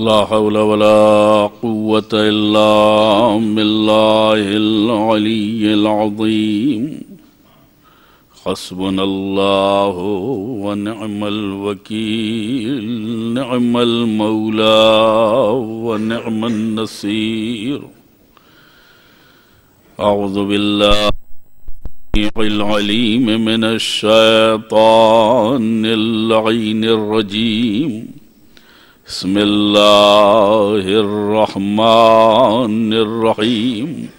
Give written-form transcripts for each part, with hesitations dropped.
لا حول ولا قوة إلا بالله العلي العظيم حسبنا الله ونعم الوكيل نعم المولى ونعم النصير أعوذ بالله العليم من الشيطان اللعين الرجيم بسم الله الرحمن الرحيم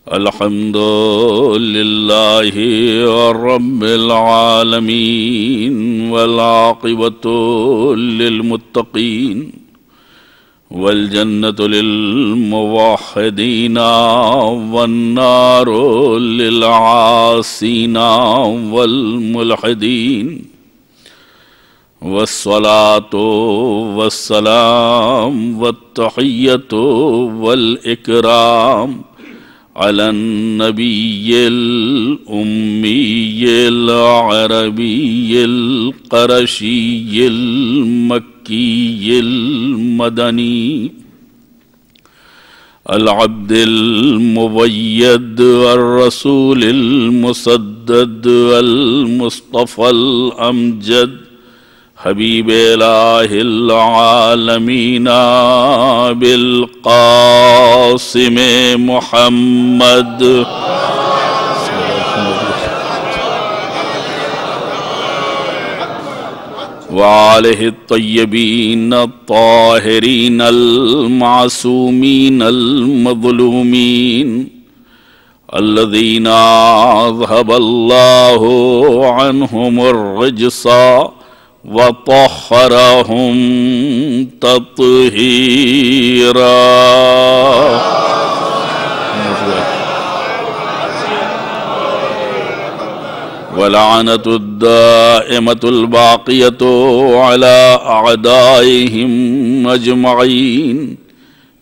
الحمد لله رب العالمين والعاقبة للمتقين والجنة للموحدين والنار للعاصين والملحدين والصلاة والسلام والتحية والإكرام على النبي الأمي العربي القرشي المكي المدني العبد المبيد الرسول المسدد المصطفى الأمجد حبیب الہ العالمین بالقاسم محمد وآلہ الطیبین الطاہرین المعصومین المظلومین الذین اذهب اللہ عنہم الرجس وطهرهم تطهيرا ولعنة الدائمة الباقية على أعدائهم أجمعين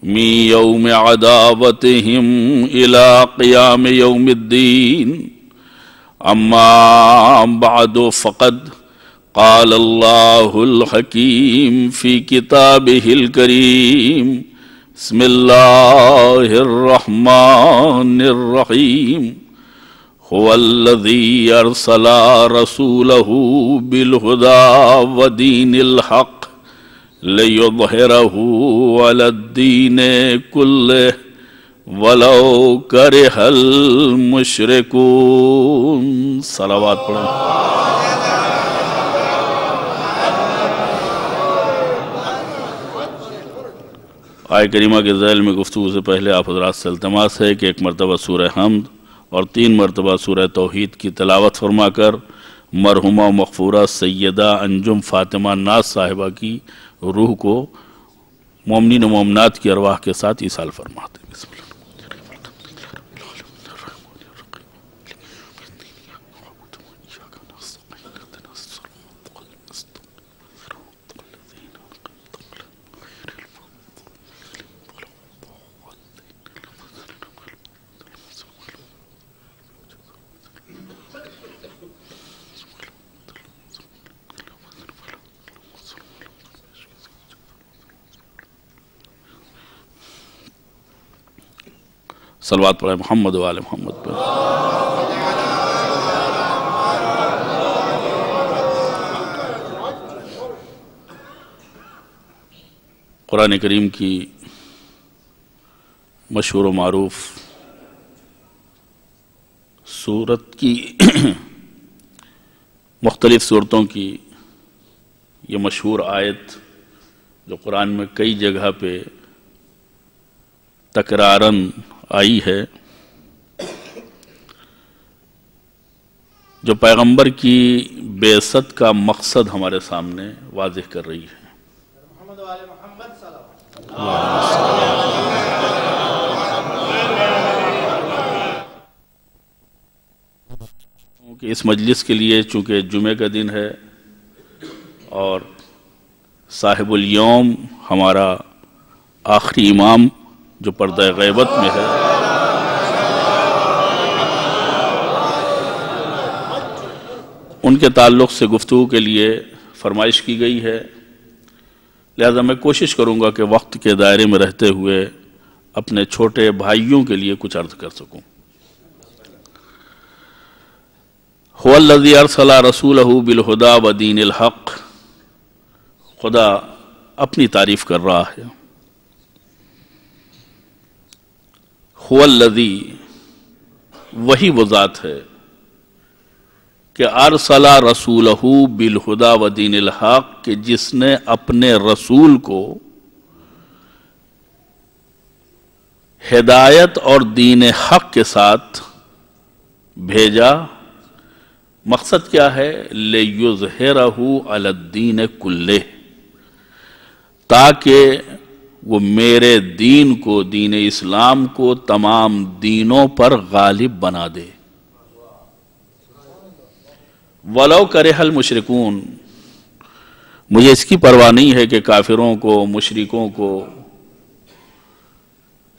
من يوم عداوتهم إلى قيام يوم الدين أما بعد فقد قال الله الحكيم في كتابه الكريم بسم الله الرحمن الرحيم هو الذي أرسل رسوله بالهدى ودين الحق ليظهره على الدين كله ولو كره المشركون صلوات پڑھیں آیہ کریمہ کے ذیل میں گفتگو سے پہلے آپ حضرات سے التماس ہے کہ ایک مرتبہ سورہ حمد اور 3 مرتبہ سورہ توحید کی تلاوت فرما کر مرحومہ و مغفورہ سیدہ انجم فاطمہ ناز صاحبہ کی روح کو مومنین و مومنات کی ارواح کے ساتھ ایصال فرماتے ہیں. بسم اللہ. صلوات پڑھیں محمد و آل محمد پر. قرآن کریم کی مشہور و معروف سورت کی مختلف صورتوں کی یہ مشہور آیت جو قرآن میں کئی جگہ پہ تکرارن آئی ہے، جو پیغمبر کی بعثت کا مقصد ہمارے سامنے واضح کر رہی ہے. محمد و آل محمد صلی اللہ علیہ وسلم. اس مجلس کے لیے چونکہ جمعہ کا دن ہے اور صاحب الیوم ہمارا آخری امام جو پردہ غیبت میں ہے، ان کے تعلق سے گفتگو کے لیے فرمائش کی گئی ہے، لہذا میں کوشش کروں گا کہ وقت کے دائرے میں رہتے ہوئے اپنے چھوٹے بھائیوں کے لیے کچھ عرض کر سکوں۔ هو الذی ارسل رسولہ بالہدی ودین الحق، خدا اپنی تعریف کر رہا ہے۔ هو الذی، وہی وہ ذات ہے کہ ارسل رسولہ بالہدی ودین الحق، کہ جس نے اپنے رسول کو ہدایت اور دین حق کے ساتھ بھیجا۔ مقصد کیا ہے؟ لِيُظْهِرَهُ عَلَى الدِّينِ كُلِّهِ، تاکہ وہ میرے دین کو، دین اسلام کو تمام دینوں پر غالب بنا دے۔ وَلَوْ كَرِهَ الْمُشْرِكُونَ، مجھے اس کی پرواہ نہیں ہے کہ کافروں کو، مشرکوں کو،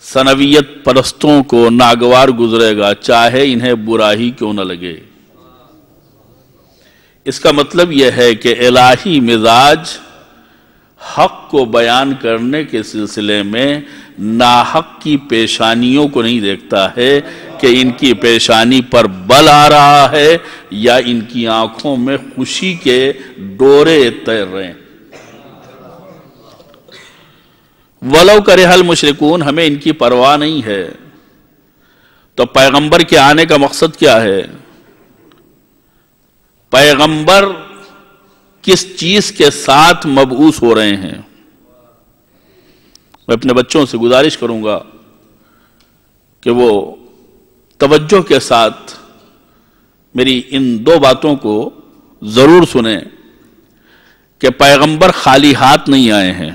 ثنویت پرستوں کو ناگوار گزرے گا، چاہے انہیں برا ہی کیوں نہ لگے۔ اس کا مطلب یہ ہے کہ الہی مزاج حق کو بیان کرنے کے سلسلے میں ناحق کی پیشانیوں کو نہیں دیکھتا ہے کہ ان کی پیشانی پر بل آ رہا ہے یا ان کی آنکھوں میں خوشی کے ڈورے تیر رہے ہیں۔ وَلَوْ كَرِهَ الْمُشْرِكُونَ، ہمیں ان کی پرواہ نہیں ہے۔ تو پیغمبر کے آنے کا مقصد کیا ہے؟ پیغمبر کس چیز کے ساتھ مبعوث ہو رہے ہیں؟ میں اپنے بچوں سے گزارش کروں گا کہ وہ توجہ کے ساتھ میری ان دو باتوں کو ضرور سنیں کہ پیغمبر خالی ہاتھ نہیں آئے ہیں۔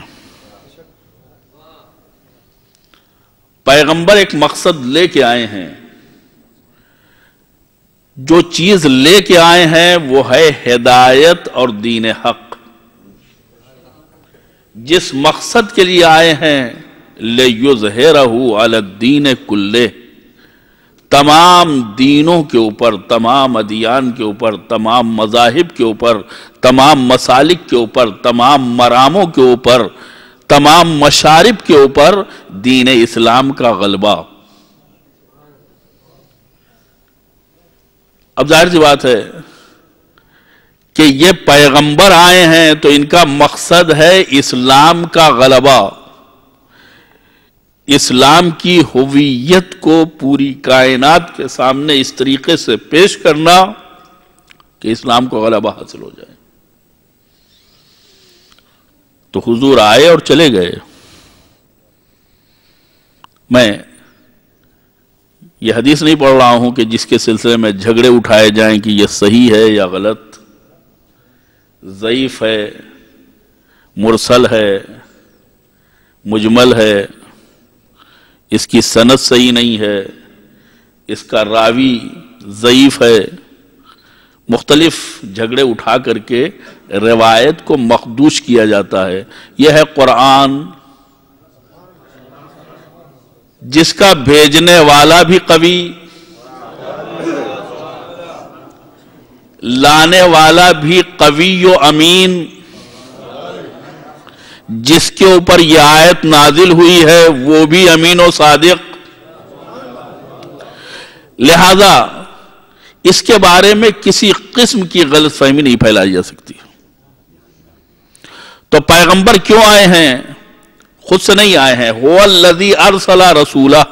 پیغمبر ایک مقصد لے کے آئے ہیں۔ جو چیز لے کے آئے ہیں وہ ہے ہدایت اور دین حق۔ جس مقصد کے لیے آئے ہیں لِيُظْهِرَهُ عَلَى الدِّينِ كُلِّهِ، تمام دینوں کے اوپر، تمام ادیان کے اوپر، تمام مذاہب کے اوپر، تمام مسالک کے اوپر، تمام مراموں کے اوپر، تمام مشارب کے اوپر دین اسلام کا غلبہ۔ اب ظاہر سی بات ہے کہ یہ پیغمبر آئے ہیں تو ان کا مقصد ہے اسلام کا غلبہ، اسلام کی ہویت کو پوری کائنات کے سامنے اس طریقے سے پیش کرنا کہ اسلام کو غلبہ حاصل ہو جائے۔ تو حضور آئے اور چلے گئے۔ میں یہ حدیث نہیں پڑھ رہا ہوں کہ جس کے سلسلے میں جھگڑے اٹھائے جائیں کہ یہ صحیح ہے یا غلط، ضعیف ہے، مرسل ہے، مجمل ہے، اس کی سند صحیح نہیں ہے، اس کا راوی ضعیف ہے۔ مختلف جھگڑے اٹھا کر کے روایت کو مخدوش کیا جاتا ہے۔ یہ ہے قرآن، جس کا بھیجنے والا بھی قوی، لانے والا بھی قوی و امین، جس کے اوپر یہ آیت نازل ہوئی ہے وہ بھی امین و صادق۔ لہذا اس کے بارے میں کسی قسم کی غلط فہمی نہیں پھیلائی جا سکتی۔ تو پیغمبر کیوں آئے ہیں؟ خود سے نہیں آئے ہیں۔ هو الذی ارسل رسولہ،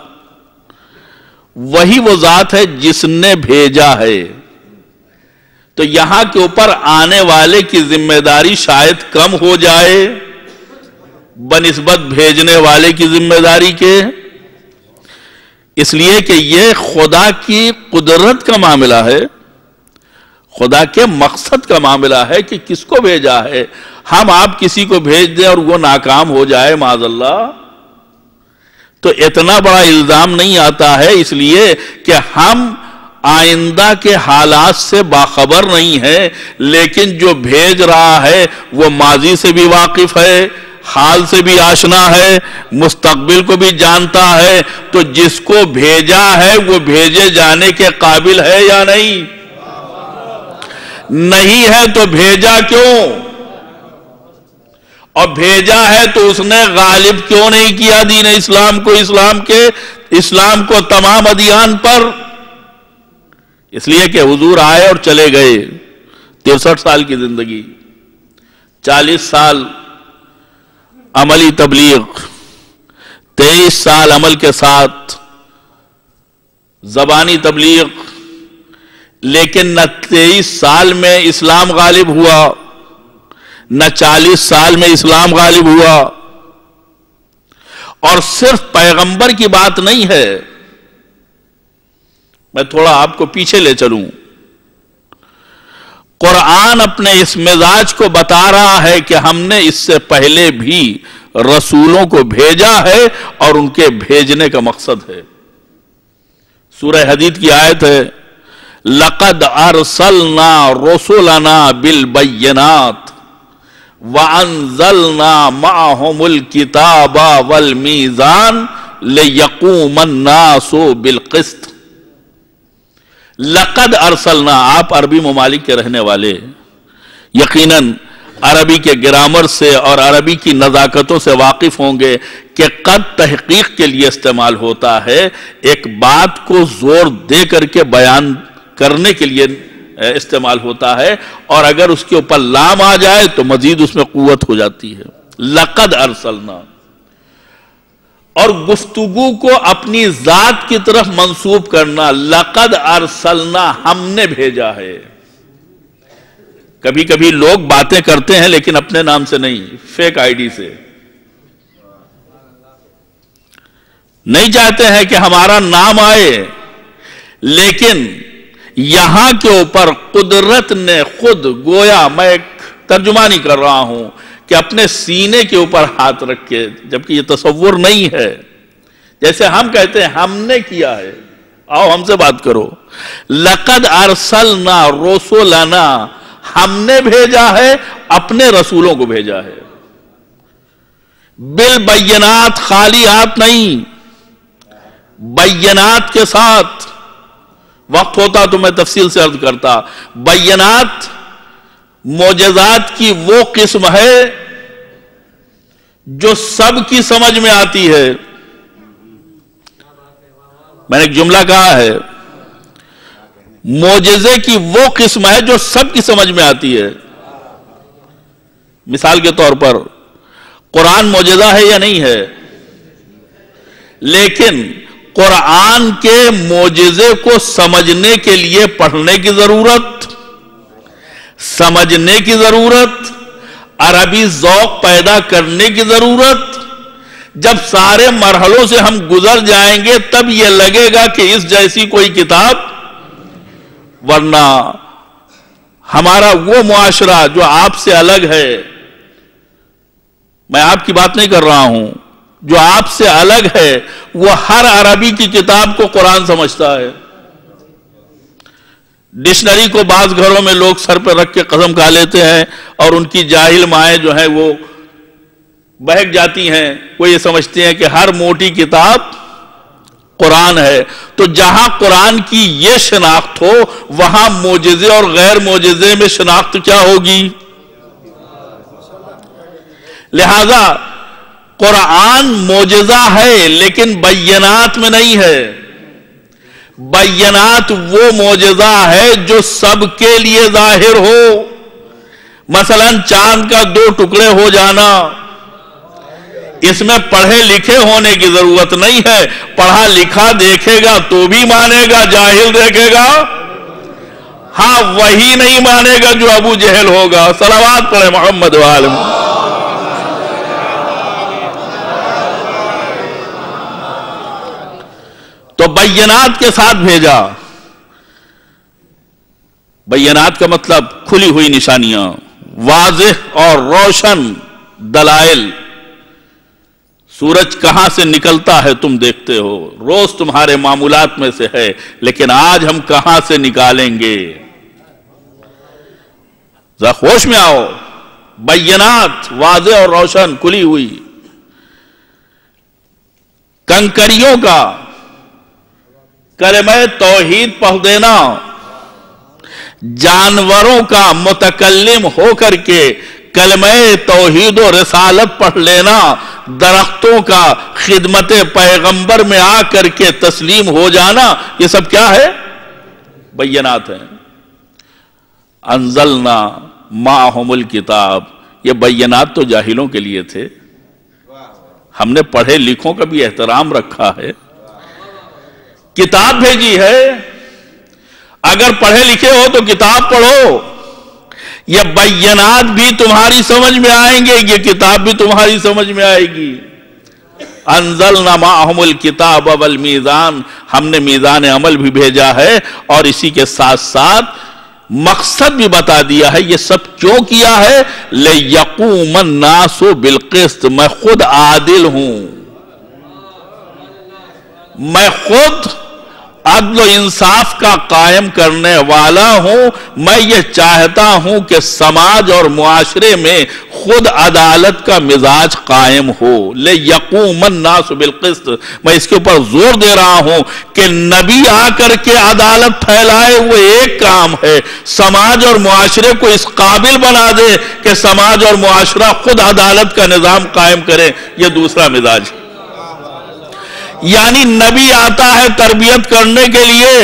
وہی وہ ذات ہے جس نے بھیجا ہے۔ تو یہاں کے اوپر آنے والے کی ذمہ داری شاید کم ہو جائے بنسبت بھیجنے والے کی ذمہ داری کے، اس لیے کہ یہ خدا کی قدرت کا معاملہ ہے، خدا کے مقصد کا معاملہ ہے کہ کس کو بھیجا ہے۔ ہم آپ کسی کو بھیج دیں اور وہ ناکام ہو جائے معاذ اللہ، تو اتنا بڑا الزام نہیں آتا ہے، اس لیے کہ ہم آئندہ کے حالات سے باخبر نہیں ہے، لیکن جو بھیج رہا ہے وہ ماضی سے بھی واقف ہے، حال سے بھی آشنا ہے، مستقبل کو بھی جانتا ہے۔ تو جس کو بھیجا ہے وہ بھیجے جانے کے قابل ہے یا نہیں؟ نہیں ہے تو بھیجا کیوں؟ اور بھیجا ہے تو اس نے غالب کیوں نہیں کیا دین اسلام کو، اسلام کو تمام ادیان پر؟ اس لیے کہ حضور آئے اور چلے گئے، 63 سال کی زندگی، 40 سال عملی تبلیغ، 23 سال عمل کے ساتھ زبانی تبلیغ، لیکن نہ 23 سال میں اسلام غالب ہوا، نہ 40 سال میں اسلام غالب ہوا۔ اور صرف پیغمبر کی بات نہیں ہے، میں تھوڑا آپ کو پیچھے لے چلوں۔ قرآن اپنے اس مزاج کو بتا رہا ہے کہ ہم نے اس سے پہلے بھی رسولوں کو بھیجا ہے اور ان کے بھیجنے کا مقصد ہے۔ سورہ حدید کی آیت ہے، لَقَدْ أَرْسَلْنَا رُسُلَنَا بِالْبَيِّنَاتِ وَأَنزَلْنَا مَعَهُمُ الْكِتَابَ وَالْمِيزَانَ لِيَقُومَ النَّاسُ بِالْقِسْطِ۔ لقد ارسلنا، آپ عربی ممالک کے رہنے والے یقیناً عربی کے گرامر سے اور عربی کی نزاکتوں سے واقف ہوں گے کہ قد تحقیق کے لیے استعمال ہوتا ہے، ایک بات کو زور دے کر کے بیان کرنے کے لیے استعمال ہوتا ہے، اور اگر اس کے اوپر لام آ جائے تو مزید اس میں قوت ہو جاتی ہے۔ لقد ارسلنا، اور گفتگو کو اپنی ذات کی طرف منسوب کرنا، لقد ارسلنا، ہم نے بھیجا ہے۔ کبھی کبھی لوگ باتیں کرتے ہیں لیکن اپنے نام سے نہیں، فیک آئی ڈی سے، نہیں چاہتے ہیں کہ ہمارا نام آئے، لیکن یہاں کے اوپر قدرت نے خود، گویا میں ایک ترجمانی کر رہا ہوں، کہ اپنے سینے کے اوپر ہاتھ رکھ کے، جبکہ یہ تصور نہیں ہے، جیسے ہم کہتے ہیں ہم نے کیا ہے، آؤ ہم سے بات کرو۔ لقد ارسلنا رسلنا، ہم نے بھیجا ہے، اپنے رسولوں کو بھیجا ہے۔ بالبینات، خالی ہاتھ نہیں، بینات کے ساتھ۔ وقت ہوتا تو میں تفصیل سے عرض کرتا۔ بینات معجزات کی وہ قسم ہے جو سب کی سمجھ میں آتی ہے۔ میں نے ایک جملہ کہا ہے، معجزے کی وہ قسم ہے جو سب کی سمجھ میں آتی ہے۔ مثال کے طور پر قرآن معجزہ ہے یا نہیں ہے؟ لیکن قرآن کے معجزے کو سمجھنے کے لیے پڑھنے کی ضرورت، سمجھنے کی ضرورت، عربی ذوق پیدا کرنے کی ضرورت۔ جب سارے مرحلوں سے ہم گزر جائیں گے تب یہ لگے گا کہ اس جیسی کوئی کتاب، ورنہ ہمارا وہ معاشرہ جو آپ سے الگ ہے، میں آپ کی بات نہیں کر رہا ہوں، جو آپ سے الگ ہے، وہ ہر عربی کی کتاب کو قرآن سمجھتا ہے۔ ڈکشنری کو بعض گھروں میں لوگ سر پہ رکھ کے قسم کھا لیتے ہیں، اور ان کی جاہل مائیں جو ہیں وہ بہک جاتی ہیں، وہ یہ سمجھتے ہیں کہ ہر موٹی کتاب قرآن ہے۔ تو جہاں قرآن کی یہ شناخت ہو، وہاں معجزے اور غیر معجزے میں شناخت کیا ہوگی؟ لہذا قرآن معجزہ ہے لیکن بینات میں نہیں ہے۔ بینات وہ معجزہ ہے جو سب کے لیے ظاہر ہو۔ مثلا چاند کا 2 ٹکڑے ہو جانا، اس میں پڑھے لکھے ہونے کی ضرورت نہیں ہے، پڑھا لکھا دیکھے گا تو بھی مانے گا، جاہل دیکھے گا ہاں وہی نہیں مانے گا جو ابو جہل ہوگا۔ صلوات پڑھے محمد وآلہ۔ تو بینات کے ساتھ بھیجا۔ بینات کا مطلب کھلی ہوئی نشانیاں، واضح اور روشن دلائل۔ سورج کہاں سے نکلتا ہے تم دیکھتے ہو، روز تمہارے معمولات میں سے ہے، لیکن آج ہم کہاں سے نکالیں گے؟ ذرا ہوش میں آؤ۔ بینات واضح اور روشن، کھلی ہوئی۔ کنکریوں کا کلمہ توحید پڑھ دینا، جانوروں کا متکلم ہو کر کے کلمہ توحید و رسالت پڑھ لینا، درختوں کا خدمت پیغمبر میں آ کر کے تسلیم ہو جانا، یہ سب کیا ہے؟ بینات ہیں۔ انزلنا معہم الکتاب، یہ بینات تو جاہلوں کے لیے تھے، ہم نے پڑھے لکھوں کا بھی احترام رکھا ہے، کتاب بھیجی ہے۔ اگر پڑھے لکھے ہو تو کتاب پڑھو، یہ بینات بھی تمہاری سمجھ میں آئیں گے، یہ کتاب بھی تمہاری سمجھ میں آئے گی۔ انزلنا معہم الکتاب والمیزان، ہم نے میزان عمل بھی بھیجا ہے، اور اسی کے ساتھ ساتھ مقصد بھی بتا دیا ہے۔ یہ سب کیوں کیا ہے؟ لِيَقُومَ النَّاسُ بِالْقِسْطِ، میں خود عادل ہوں، میں خود عدل و انصاف کا قائم کرنے والا ہوں۔ میں یہ چاہتا ہوں کہ سماج اور معاشرے میں خود عدالت کا مزاج قائم ہو۔ لِيَقُومَ النَّاسُ بِالْقِسْطِ، میں اس کے اوپر زور دے رہا ہوں کہ نبی آ کر کے عدالت پھیلائے وہ ایک کام ہے، سماج اور معاشرے کو اس قابل بنا دے کہ سماج اور معاشرہ خود عدالت کا نظام قائم کرے، یہ دوسرا مزاج ہے۔ یعنی نبی آتا ہے تربیت کرنے کے لیے،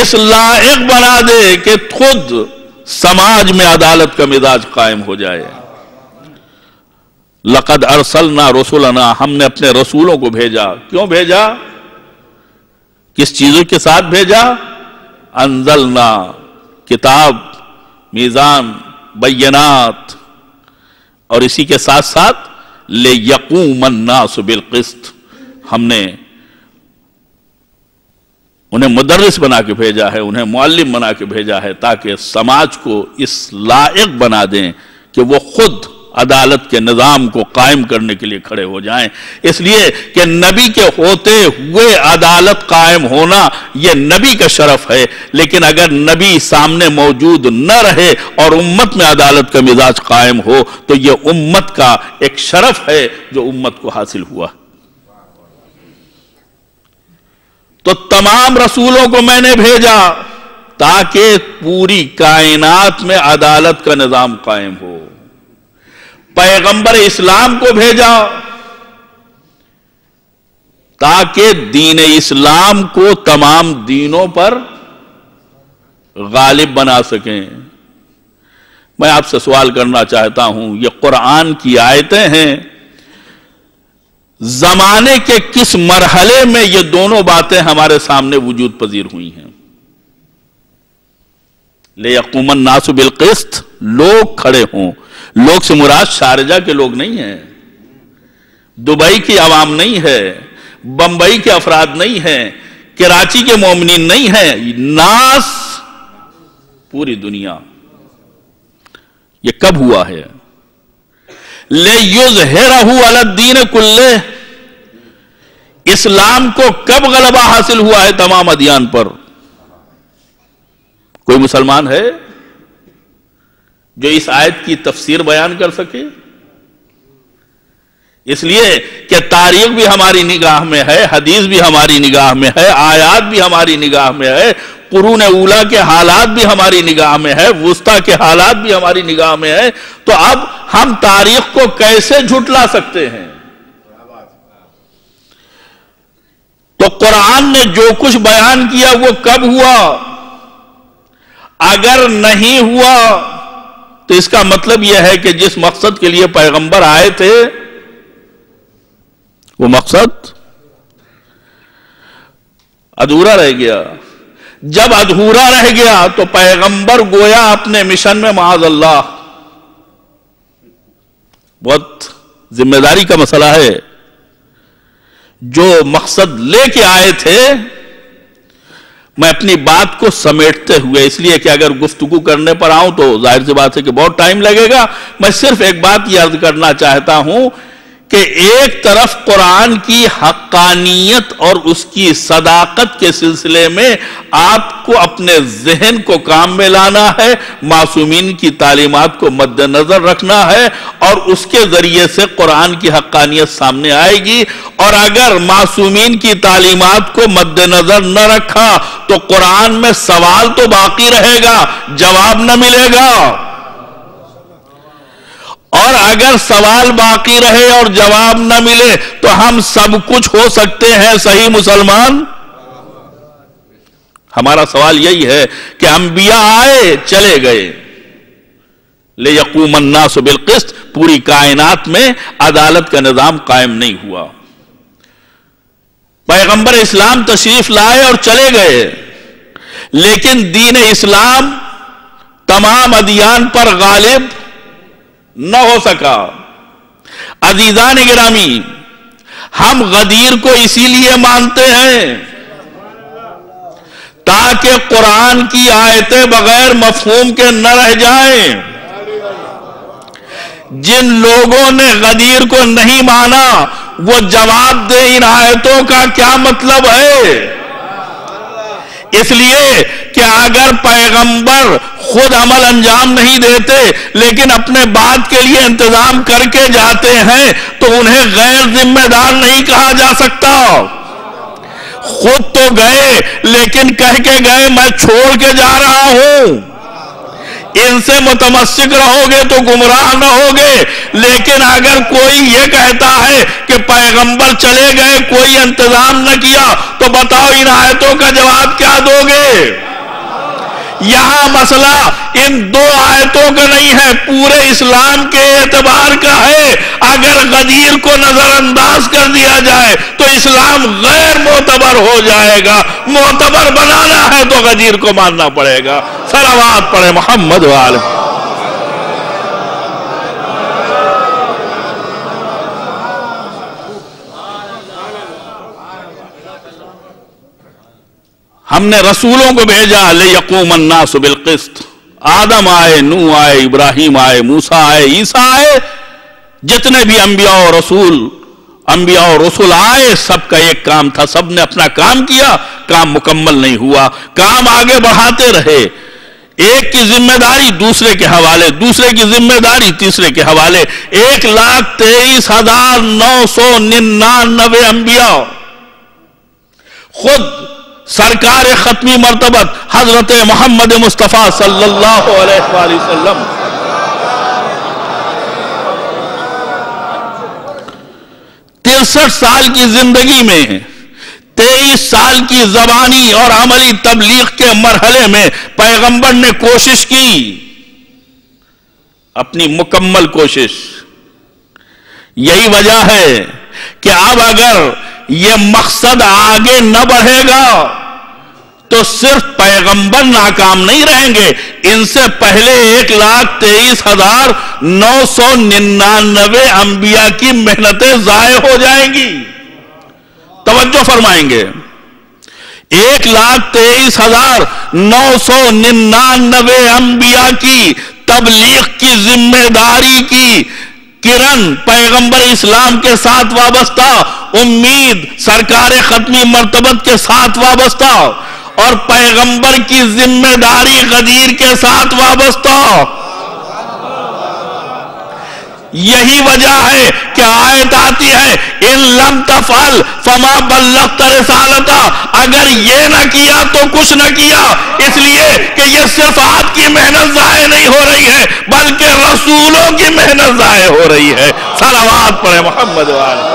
اس لائق بنا دے کہ خود سماج میں عدالت کا مزاج قائم ہو جائے۔ لَقَدْ أَرْسَلْنَا رُسُلَنَا، ہم نے اپنے رسولوں کو بھیجا۔ کیوں بھیجا؟ کس چیزوں کے ساتھ بھیجا؟ انزلنا، کتاب، میزان، بینات، اور اسی کے ساتھ ساتھ لِيَقُومَ النَّاسُ بِالْقِسْطِ، ہم نے انہیں مدرس بنا کے بھیجا ہے، انہیں معلم بنا کے بھیجا ہے، تاکہ سماج کو اس لائق بنا دیں کہ وہ خود عدالت کے نظام کو قائم کرنے کے لیے کھڑے ہو جائیں۔ اس لیے کہ نبی کے ہوتے ہوئے عدالت قائم ہونا یہ نبی کا شرف ہے، لیکن اگر نبی سامنے موجود نہ رہے اور امت میں عدالت کا مزاج قائم ہو تو یہ امت کا ایک شرف ہے جو امت کو حاصل ہوا۔ تو تمام رسولوں کو میں نے بھیجا تاکہ پوری کائنات میں عدالت کا نظام قائم ہو۔ پیغمبر اسلام کو بھیجا تاکہ دین اسلام کو تمام دینوں پر غالب بنا سکیں۔ میں آپ سے سوال کرنا چاہتا ہوں، یہ قرآن کی آیتیں ہیں، زمانے کے کس مرحلے میں یہ دونوں باتیں ہمارے سامنے وجود پذیر ہوئی ہیں؟ لِيَقُومَ النَّاسُ بِالْقِسْطِ، لوگ کھڑے ہوں۔ لوگ سے مراد شارجہ کے لوگ نہیں ہیں، دبئی کی عوام نہیں ہے، بمبئی کے افراد نہیں ہیں، کراچی کے مومنین نہیں ہیں، ناس پوری دنیا۔ یہ کب ہوا ہے؟ لِيُظْهِرَهُ عَلَى الدِّينِ كُلِّهِ، اسلام کو کب غلبہ حاصل ہوا ہے تمام ادیان پر؟ کوئی مسلمان ہے جو اس آیت کی تفسیر بیان کر سکے؟ اس لیے کہ تاریخ بھی ہماری نگاہ میں ہے، حدیث بھی ہماری نگاہ میں ہے، آیات بھی ہماری نگاہ میں ہے، قرون اولیٰ کے حالات بھی ہماری نگاہ میں ہے، وسطیٰ کے حالات بھی ہماری نگاہ میں ہے۔ تو اب ہم تاریخ کو کیسے جھٹلا سکتے ہیں؟ تو قرآن نے جو کچھ بیان کیا وہ کب ہوا؟ اگر نہیں ہوا تو اس کا مطلب یہ ہے کہ جس مقصد کے لیے پیغمبر آئے تھے وہ مقصد ادھورا رہ گیا۔ جب ادھورا رہ گیا تو پیغمبر گویا اپنے مشن میں معاذ اللہ، بہت ذمہ داری کا مسئلہ ہے، جو مقصد لے کے آئے تھے، میں اپنی بات کو سمیٹتے ہوئے، اس لیے کہ اگر گفتگو کرنے پر آؤں تو ظاہر سی بات ہے کہ بہت ٹائم لگے گا، میں صرف ایک بات یہ عرض کرنا چاہتا ہوں کہ ایک طرف قرآن کی حقانیت اور اس کی صداقت کے سلسلے میں آپ کو اپنے ذہن کو کام میں لانا ہے، معصومین کی تعلیمات کو مد نظر رکھنا ہے، اور اس کے ذریعے سے قرآن کی حقانیت سامنے آئے گی۔ اور اگر معصومین کی تعلیمات کو مد نظر نہ رکھا تو قرآن میں سوال تو باقی رہے گا، جواب نہ ملے گا۔ اور اگر سوال باقی رہے اور جواب نہ ملے تو ہم سب کچھ ہو سکتے ہیں صحیح مسلمان؟ ہمارا سوال یہی ہے کہ انبیاء آئے چلے گئے، لِيَقُومَ النَّاسُ بِالْقِسْطِ، پوری کائنات میں عدالت کا نظام قائم نہیں ہوا۔ پیغمبر اسلام تشریف لائے اور چلے گئے، لیکن دین اسلام تمام ادیان پر غالب نہ ہو سکا۔ عزیزان گرامی، ہم غدیر کو اسی لیے مانتے ہیں تاکہ قرآن کی آیتیں بغیر مفہوم کے نہ رہ جائیں۔ جن لوگوں نے غدیر کو نہیں مانا وہ جواب دے ان آیتوں کا کیا مطلب ہے؟ اس لیے کہ اگر پیغمبر خود عمل انجام نہیں دیتے لیکن اپنے بات کے لیے انتظام کر کے جاتے ہیں تو انہیں غیر ذمہ دار نہیں کہا جا سکتا۔ خود تو گئے لیکن کہہ کے گئے میں چھوڑ کے جا رہا ہوں۔ ان سے متمسک رہو گے تو گمراہ نہ ہوگے، لیکن اگر کوئی یہ کہتا ہے کہ پیغمبر چلے گئے کوئی انتظام نہ کیا تو بتاؤ ان آیتوں کا جواب کیا دو گے؟ یہاں مسئلہ ان دو آیتوں کا نہیں ہے، پورے اسلام کے اعتبار کا ہے۔ اگر غدیر کو نظر انداز کر دیا جائے تو اسلام غیر معتبر ہو جائے گا۔ معتبر بنانا ہے تو غدیر کو ماننا پڑے گا۔ صلوات پڑھے محمد وآلہ۔ ہم نے رسولوں کو بھیجا لِيَقُومَ النَّاسُ بِالْقِسْطِ۔ آدم آئے، نوح آئے، ابراہیم آئے، موسیٰ آئے، عیسیٰ آئے، جتنے بھی انبیاء اور رسول آئے، سب کا ایک کام تھا، سب نے اپنا کام کیا، کام مکمل نہیں ہوا، کام آگے بڑھاتے رہے۔ ایک کی ذمہ داری دوسرے کے حوالے، دوسرے کی ذمہ داری تیسرے کے حوالے۔ 1,23,999 انبیاء، خود سرکار ختمی مرتبت حضرت محمد مصطفیٰ صلی اللہ علیہ وآلہ وسلم 63 سال کی زندگی میں 23 سال کی زبانی اور عملی تبلیغ کے مرحلے میں پیغمبر نے کوشش کی، اپنی مکمل کوشش۔ یہی وجہ ہے کہ اب اگر یہ مقصد آگے نہ بڑھے گا تو صرف پیغمبر ناکام نہیں رہیں گے، ان سے پہلے 1,23,999 انبیاء کی محنتیں ضائع ہو جائیں گی۔ توجہ فرمائیں گے، 1,23,999 انبیاء کی تبلیغ کی ذمہ داری کی کرن پیغمبر اسلام کے ساتھ وابستہ، امید سرکار ختمی مرتبت کے ساتھ وابستہ، اور پیغمبر کی ذمہ داری غدیر کے ساتھ وابستہ۔ یہی وجہ ہے کہ آیت آتی ہے ان لم تفعل فما بلغت رسالتہ، اگر یہ نہ کیا تو کچھ نہ کیا، اس لیے کہ یہ صرف آپ کی محنت ضائع نہیں ہو رہی ہے بلکہ رسولوں کی محنت ضائع ہو رہی ہے۔ صلوات پڑھے محمد وآلہ۔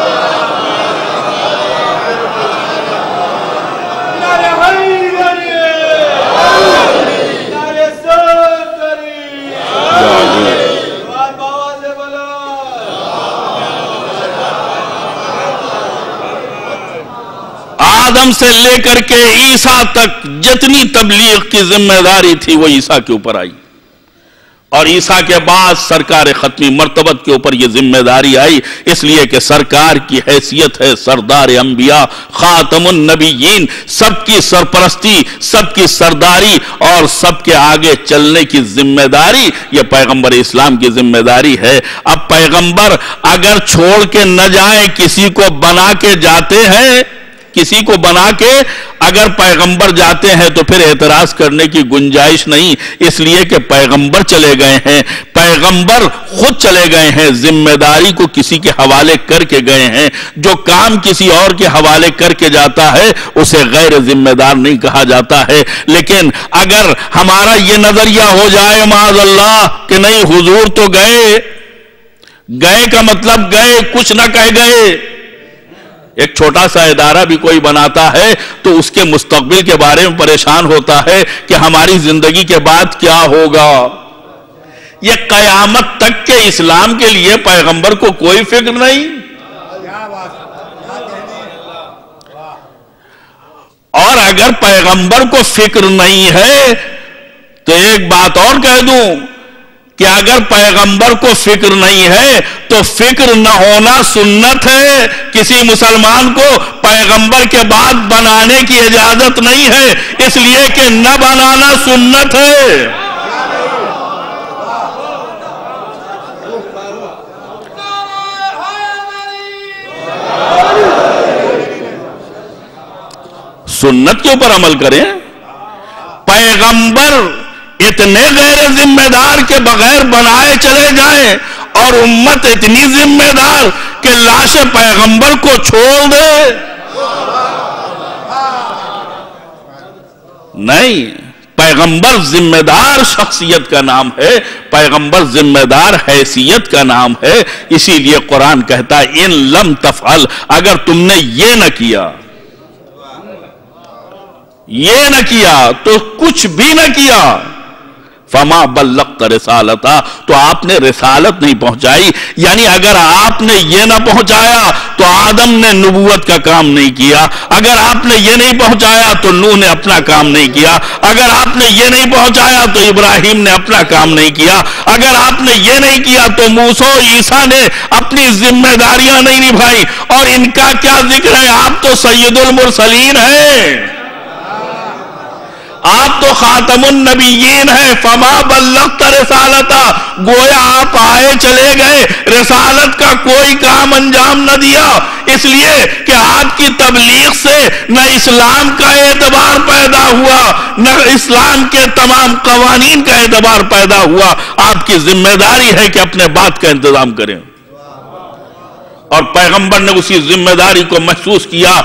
آدم سے لے کر کے عیسیٰ تک جتنی تبلیغ کی ذمہ داری تھی وہ عیسیٰ کے اوپر آئی، اور عیسیٰ کے بعد سرکار ختمی مرتبت کے اوپر یہ ذمہ داری آئی، اس لیے کہ سرکار کی حیثیت ہے سردار انبیاء، خاتم النبیین، سب کی سرپرستی، سب کی سرداری اور سب کے آگے چلنے کی ذمہ داری یہ پیغمبر اسلام کی ذمہ داری ہے۔ اب پیغمبر اگر چھوڑ کے نہ جائیں، کسی کو بنا کے جاتے ہیں، کسی کو بنا کے اگر پیغمبر جاتے ہیں تو پھر اعتراض کرنے کی گنجائش نہیں، اس لیے کہ پیغمبر چلے گئے ہیں، پیغمبر خود چلے گئے ہیں، ذمہ داری کو کسی کے حوالے کر کے گئے ہیں۔ جو کام کسی اور کے حوالے کر کے جاتا ہے اسے غیر ذمہ دار نہیں کہا جاتا ہے۔ لیکن اگر ہمارا یہ نظریہ ہو جائے معاذ اللہ کہ نہیں حضور تو گئے گئے کا مطلب گئے، کچھ نہ کہہ گئے۔ ایک چھوٹا سا ادارہ بھی کوئی بناتا ہے تو اس کے مستقبل کے بارے میں پریشان ہوتا ہے کہ ہماری زندگی کے بعد کیا ہوگا۔ یہ قیامت تک کے اسلام کے لیے پیغمبر کو کوئی فکر نہیں۔ اور اگر پیغمبر کو فکر نہیں ہے تو ایک بات اور کہہ دوں کہ اگر پیغمبر کو فکر نہیں ہے تو فکر نہ ہونا سنت ہے۔ کسی مسلمان کو پیغمبر کے بعد بنانے کی اجازت نہیں ہے، اس لیے کہ نہ بنانا سنت ہے۔ سنت کے اوپر عمل کریں۔ پیغمبر اتنے غیر ذمہ دار کے بغیر بنائے چلے جائیں اور امت اتنی ذمہ دار کہ لاش پیغمبر کو چھوڑ دے، نہیں۔ پیغمبر ذمہ دار شخصیت کا نام ہے، پیغمبر ذمہ دار حیثیت کا نام ہے۔ اسی لیے قرآن کہتا ہے ان لم تفعل، اگر تم نے یہ نہ کیا، یہ نہ کیا تو کچھ بھی نہ کیا، فما بلغت رسالتا، تو آپ نے رسالت نہیں پہنچائی۔ یعنی اگر آپ نے یہ نہ پہنچایا تو آدم نے نبوت کا کام نہیں کیا، اگر آپ نے یہ نہیں پہنچایا تو نوح نے اپنا کام نہیں کیا، اگر آپ نے یہ نہیں پہنچایا تو ابراہیم نے اپنا کام نہیں کیا، اگر آپ نے یہ نہیں کیا تو موسیٰ و عیسیٰ نے اپنی ذمہ داریاں نہیں نبھائی۔ اور ان کا کیا ذکر ہے؟ آپ تو سید المرسلین ہیں، آپ تو خاتم النبیین ہیں۔ فما بلغت رسالتا، گویا آپ آئے چلے گئے، رسالت کا کوئی کام انجام نہ دیا، اس لیے کہ آپ کی تبلیغ سے نہ اسلام کا اعتبار پیدا ہوا، نہ اسلام کے تمام قوانین کا اعتبار پیدا ہوا۔ آپ کی ذمہ داری ہے کہ اپنے بات کا انتظام کریں، اور پیغمبر نے اسی ذمہ داری کو محسوس کیا۔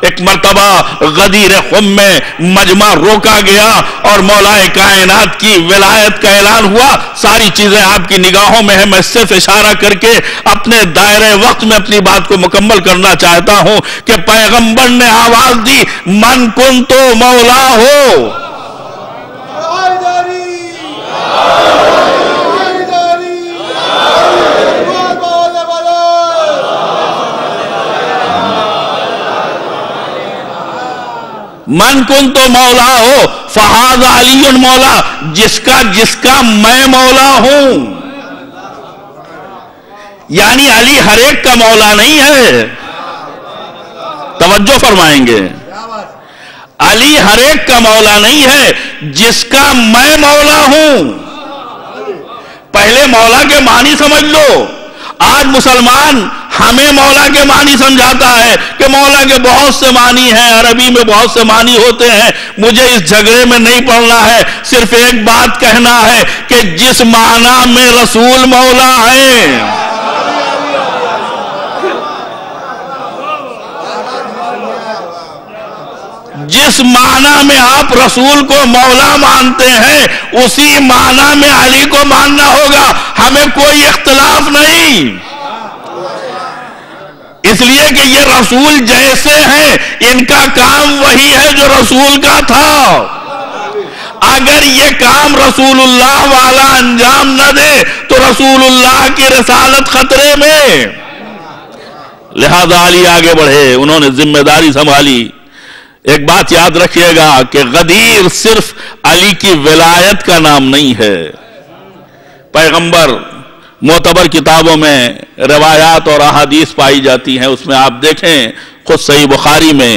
ایک مرتبہ غدیر خم میں مجمع روکا گیا اور مولا کائنات کی ولایت کا اعلان ہوا۔ ساری چیزیں آپ کی نگاہوں میں ہیں، میں صرف اشارہ کر کے اپنے دائرے وقت میں اپنی بات کو مکمل کرنا چاہتا ہوں کہ پیغمبر نے آواز دی من کنتو مولا ہو، من کن تو مولا ہو فہذا علی مولا، جس کا میں مولا ہوں۔ یعنی علی ہر ایک کا مولا نہیں ہے، توجہ فرمائیں گے، علی ہر ایک کا مولا نہیں ہے، جس کا میں مولا ہوں۔ پہلے مولا کے معنی سمجھ لو۔ آج مسلمان ہمیں مولا کے معنی سمجھاتا ہے کہ مولا کے بہت سے معنی ہیں، عربی میں بہت سے معنی ہوتے ہیں، مجھے اس جھگڑے میں نہیں پڑنا ہے، صرف ایک بات کہنا ہے کہ جس معنی میں رسول مولا ہے، جس معنی میں آپ رسول کو مولا مانتے ہیں اسی معنی میں علی کو ماننا ہوگا، ہمیں کوئی اختلاف نہیں۔ اس لیے کہ یہ رسول جیسے ہیں، ان کا کام وہی ہے جو رسول کا تھا۔ اگر یہ کام رسول اللہ والا انجام نہ دے تو رسول اللہ کی رسالت خطرے میں۔ لہذا علی آگے بڑھے، انہوں نے ذمہ داری سنبھالی۔ ایک بات یاد رکھیے گا کہ غدیر صرف علی کی ولایت کا نام نہیں ہے۔ پیغمبر معتبر کتابوں میں روایات اور احادیث پائی جاتی ہیں، اس میں آپ دیکھیں خود صحیح بخاری میں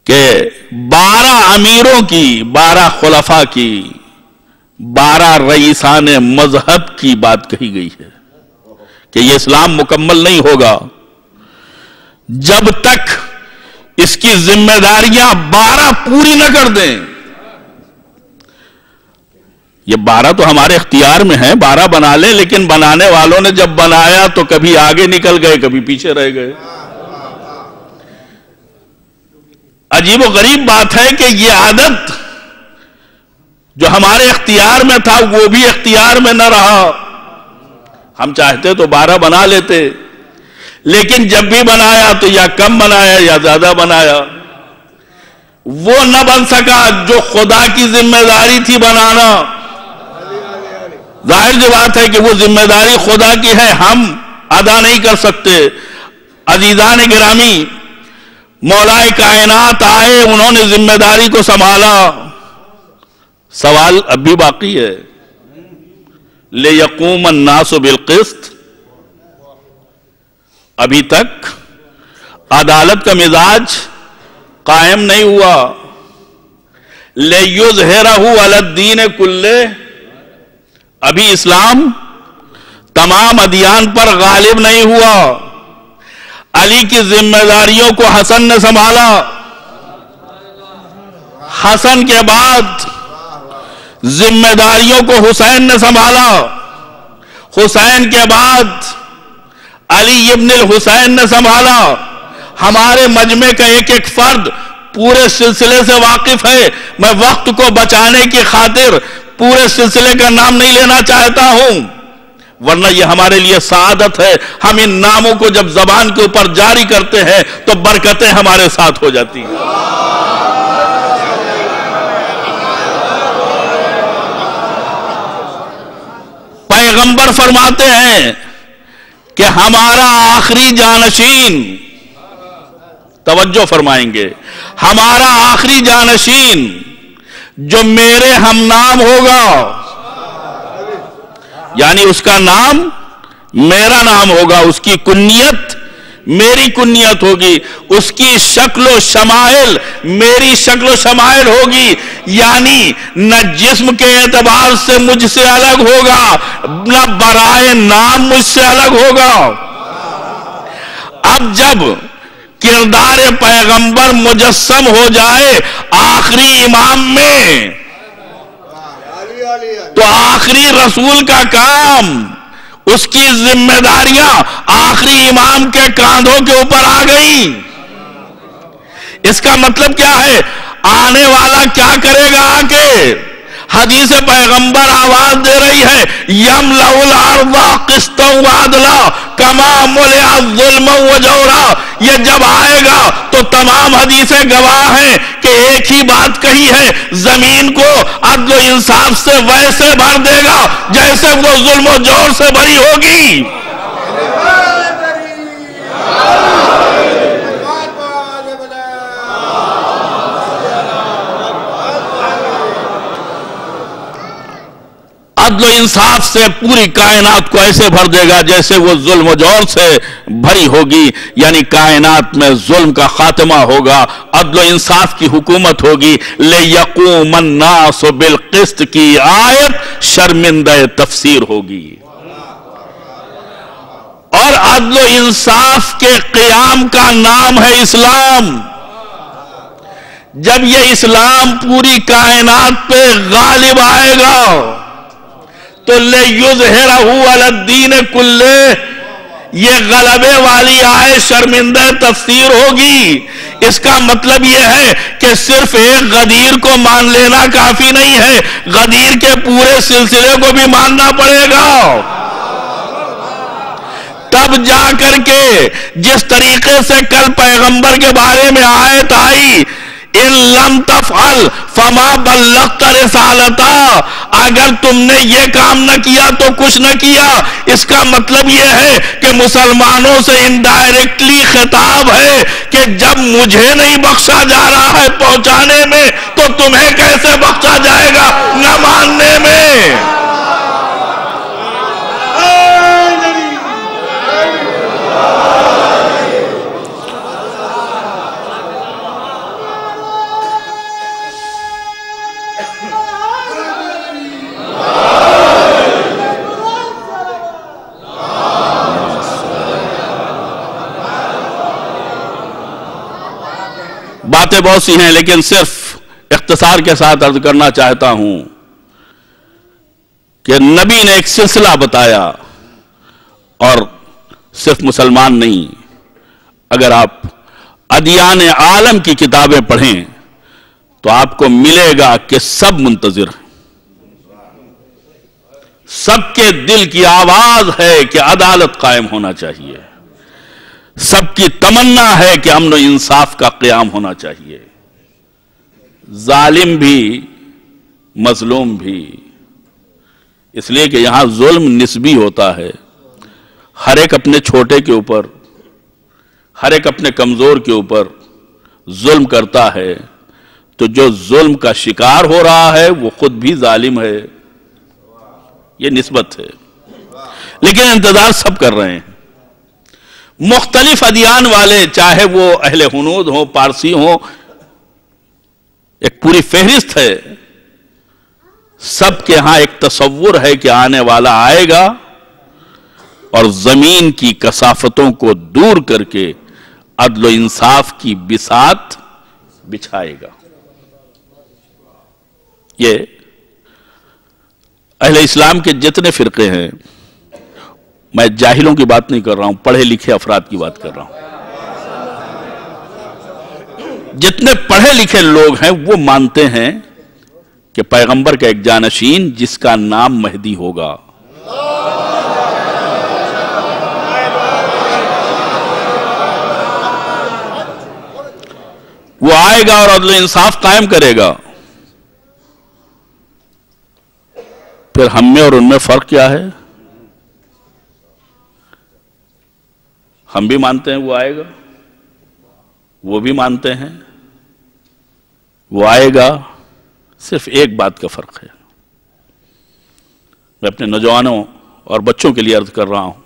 کہ 12 امیروں کی، 12 خلفاء کی، 12 رئیسان مذہب کی بات کہی گئی ہے کہ یہ اسلام مکمل نہیں ہوگا جب تک اس کی ذمہ داریاں 12 پوری نہ کر دیں۔ یہ 12 تو ہمارے اختیار میں ہیں، 12 بنا لیں، لیکن بنانے والوں نے جب بنایا تو کبھی آگے نکل گئے، کبھی پیچھے رہ گئے۔ عجیب و غریب بات ہے کہ یہ عادت جو ہمارے اختیار میں تھا وہ بھی اختیار میں نہ رہا، ہم چاہتے تو 12 بنا لیتے، لیکن جب بھی بنایا تو یا کم بنایا یا زیادہ بنایا، وہ نہ بن سکا جو خدا کی ذمہ داری تھی بنانا۔ ظاہر سی بات ہے کہ وہ ذمہ داری خدا کی ہے، ہم ادا نہیں کر سکتے۔ عزیزان گرامی، مولا کائنات آئے، انہوں نے ذمہ داری کو سنبھالا۔ سوال اب بھی باقی ہے، لِيَقُومَ النَّاسُ بِالْقِسْطِ، ابھی تک عدالت کا مزاج قائم نہیں ہوا۔ لِيُظْهِرَهُ عَلَى الدِّينِ كُلِّهِ، ابھی اسلام تمام ادیان پر غالب نہیں ہوا۔ علی کی ذمہ داریوں کو حسن نے سنبھالا، حسن کے بعد ذمہ داریوں کو حسین نے سنبھالا، حسین کے بعد علی ابن الحسین نے سنبھالا۔ ہمارے مجمع کا ایک ایک فرد پورے سلسلے سے واقف ہے۔ میں وقت کو بچانے کی خاطر پورے سلسلے کا نام نہیں لینا چاہتا ہوں، ورنہ یہ ہمارے لیے سعادت ہے۔ ہم ان ناموں کو جب زبان کے اوپر جاری کرتے ہیں تو برکتیں ہمارے ساتھ ہو جاتی ہیں۔ پیغمبر فرماتے ہیں کہ ہمارا آخری جانشین، توجہ فرمائیں گے، ہمارا آخری جانشین جو میرے ہم نام ہوگا، یعنی اس کا نام میرا نام ہوگا، اس کی کنیت میری کنیت ہوگی، اس کی شکل و شمائل میری شکل و شمائل ہوگی، یعنی نہ جسم کے اعتبار سے مجھ سے الگ ہوگا، نہ برائے نام مجھ سے الگ ہوگا۔ اب جب کردار پیغمبر مجسم ہو جائے آخری امام میں، تو آخری رسول کا کام، اس کی ذمہ داریاں آخری امام کے کاندھوں کے اوپر آ گئیں۔ اس کا مطلب کیا ہے؟ آنے والا کیا کرے گا آ کے؟ حدیث پیغمبر آواز دے رہی ہے، یملأ الارض قسطا وعدلا کما ملئ ظلما وجورا۔ یہ جب آئے گا تو تمام حدیثیں گواہ ہیں کہ ایک ہی بات کہی ہے، زمین کو عدل و انصاف سے ویسے بھر دے گا جیسے وہ ظلم و جور سے بھری ہوگی۔ عدل و انصاف سے پوری کائنات کو ایسے بھر دے گا جیسے وہ ظلم و جور سے بھری ہوگی، یعنی کائنات میں ظلم کا خاتمہ ہوگا، عدل و انصاف کی حکومت ہوگی۔ لِيَقُومَ النَّاسُ بِالْقِسْطِ کی آیت شرمندہ تفسیر ہوگی، اور عدل و انصاف کے قیام کا نام ہے اسلام۔ جب یہ اسلام پوری کائنات پہ غالب آئے گا تو لِيُظْهِرَهُ عَلَى الدِّينِ كُلِّهِ، یہ غلبے والی آئے شرمندہ تفسیر ہوگی۔ اس کا مطلب یہ ہے کہ صرف ایک غدیر کو مان لینا کافی نہیں ہے، غدیر کے پورے سلسلے کو بھی ماننا پڑے گا، تب جا کر کے جس طریقے سے کل پیغمبر کے بارے میں آیت آئی، ان لم تفعل فما بلغت رسالتا، اگر تم نے یہ کام نہ کیا تو کچھ نہ کیا۔ اس کا مطلب یہ ہے کہ مسلمانوں سے انڈائریکٹلی خطاب ہے کہ جب مجھے نہیں بخشا جا رہا ہے پہنچانے میں تو تمہیں کیسے بخشا جائے گا نہ ماننے میں۔ باتیں بہت سی ہیں، لیکن صرف اختصار کے ساتھ عرض کرنا چاہتا ہوں کہ نبی نے ایک سلسلہ بتایا، اور صرف مسلمان نہیں، اگر آپ ادیان عالم کی کتابیں پڑھیں تو آپ کو ملے گا کہ سب منتظر ہیں۔ سب کے دل کی آواز ہے کہ عدالت قائم ہونا چاہیے، سب کی تمنا ہے کہ امن و انصاف کا قیام ہونا چاہیے، ظالم بھی مظلوم بھی، اس لیے کہ یہاں ظلم نسبی ہوتا ہے، ہر ایک اپنے چھوٹے کے اوپر، ہر ایک اپنے کمزور کے اوپر ظلم کرتا ہے، تو جو ظلم کا شکار ہو رہا ہے وہ خود بھی ظالم ہے، یہ نسبت ہے، لیکن انتظار سب کر رہے ہیں، مختلف ادیان والے، چاہے وہ اہل ہنود ہوں، پارسی ہوں، ایک پوری فہرست ہے، سب کے ہاں ایک تصور ہے کہ آنے والا آئے گا اور زمین کی کثافتوں کو دور کر کے عدل و انصاف کی بساط بچھائے گا۔ یہ اہل اسلام کے جتنے فرقے ہیں، میں جاہلوں کی بات نہیں کر رہا ہوں، پڑھے لکھے افراد کی بات کر رہا ہوں، جتنے پڑھے لکھے لوگ ہیں وہ مانتے ہیں کہ پیغمبر کا ایک جانشین جس کا نام مہدی ہوگا، وہ آئے گا اور عدل و انصاف قائم کرے گا۔ پھر ہم میں اور ان میں فرق کیا ہے؟ ہم بھی مانتے ہیں وہ آئے گا، وہ بھی مانتے ہیں وہ آئے گا، صرف ایک بات کا فرق ہے۔ میں اپنے نوجوانوں اور بچوں کے لیے عرض کر رہا ہوں،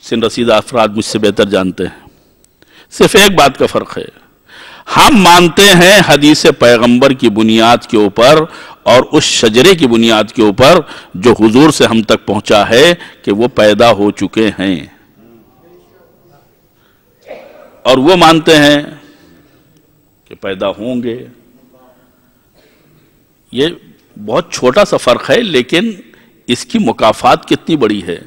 سن رسیدہ افراد مجھ سے بہتر جانتے ہیں، صرف ایک بات کا فرق ہے، ہم مانتے ہیں حدیث پیغمبر کی بنیاد کے اوپر اور اس شجرے کی بنیاد کے اوپر جو حضور سے ہم تک پہنچا ہے کہ وہ پیدا ہو چکے ہیں، اور وہ مانتے ہیں کہ پیدا ہوں گے۔ یہ بہت چھوٹا سا فرق ہے، لیکن اس کی مکافات کتنی بڑی ہے۔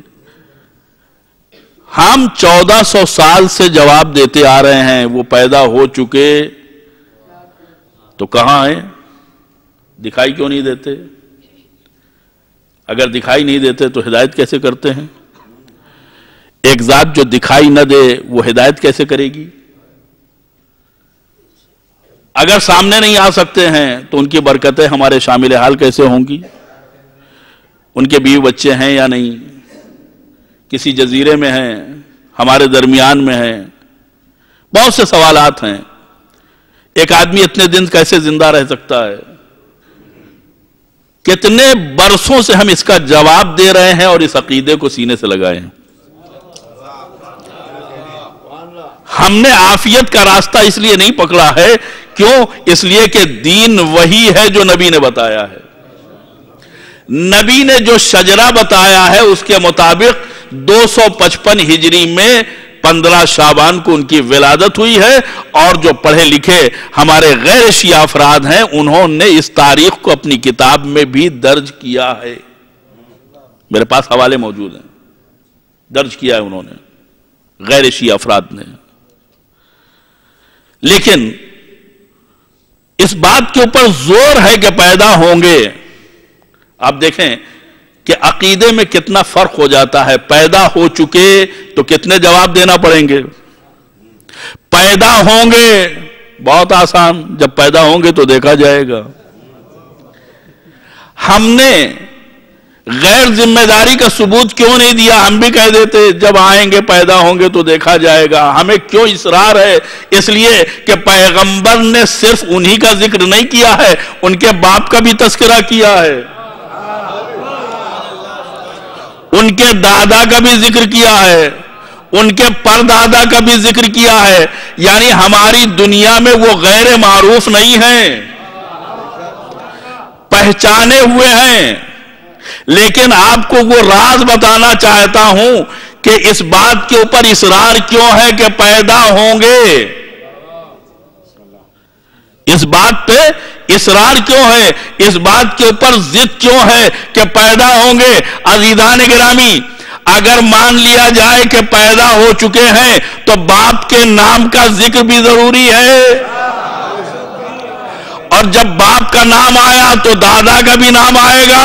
ہم 1400 سال سے جواب دیتے آ رہے ہیں وہ پیدا ہو چکے، تو کہاں ہیں؟ دکھائی کیوں نہیں دیتے؟ اگر دکھائی نہیں دیتے تو ہدایت کیسے کرتے ہیں؟ ایک ذات جو دکھائی نہ دے وہ ہدایت کیسے کرے گی؟ اگر سامنے نہیں آ سکتے ہیں تو ان کی برکتیں ہمارے شامل حال کیسے ہوں گی؟ ان کے بیوی بچے ہیں یا نہیں؟ کسی جزیرے میں ہیں، ہمارے درمیان میں ہیں، بہت سے سوالات ہیں۔ ایک آدمی اتنے دن کیسے زندہ رہ سکتا ہے؟ کتنے برسوں سے ہم اس کا جواب دے رہے ہیں اور اس عقیدے کو سینے سے لگائے ہیں۔ ہم نے عافیت کا راستہ اس لیے نہیں پکڑا ہے، کیوں؟ اس لیے کہ دین وہی ہے جو نبی نے بتایا ہے۔ نبی نے جو شجرہ بتایا ہے اس کے مطابق 255 ہجری میں 15 شعبان کو ان کی ولادت ہوئی ہے، اور جو پڑھے لکھے ہمارے غیر شیعہ افراد ہیں انہوں نے اس تاریخ کو اپنی کتاب میں بھی درج کیا ہے، میرے پاس حوالے موجود ہیں، درج کیا ہے انہوں نے، غیر شیعہ افراد نے۔ لیکن اس بات کے اوپر زور ہے کہ پیدا ہوں گے۔ آپ دیکھیں کہ عقیدے میں کتنا فرق ہو جاتا ہے، پیدا ہو چکے تو کتنے جواب دینا پڑیں گے؟ پیدا ہوں گے بہت آسان، جب پیدا ہوں گے تو دیکھا جائے گا۔ ہم نے غیر ذمہ داری کا ثبوت کیوں نہیں دیا؟ ہم بھی کہہ دیتے جب آئیں گے پیدا ہوں گے تو دیکھا جائے گا۔ ہمیں کیوں اصرار ہے؟ اس لیے کہ پیغمبر نے صرف انہی کا ذکر نہیں کیا ہے، ان کے باپ کا بھی تذکرہ کیا ہے، ان کے دادا کا بھی ذکر کیا ہے، ان کے پردادا کا بھی ذکر کیا ہے، یعنی ہماری دنیا میں وہ غیر معروف نہیں ہیں، پہچانے ہوئے ہیں۔ لیکن آپ کو وہ راز بتانا چاہتا ہوں کہ اس بات کے اوپر اصرار کیوں ہے کہ پیدا ہوں گے، اس بات پہ اصرار کیوں ہے، اس بات کے اوپر ضد کیوں ہے کہ پیدا ہوں گے؟ عزیزان گرامی، اگر مان لیا جائے کہ پیدا ہو چکے ہیں تو باپ کے نام کا ذکر بھی ضروری ہے، اور جب باپ کا نام آیا تو دادا کا بھی نام آئے گا،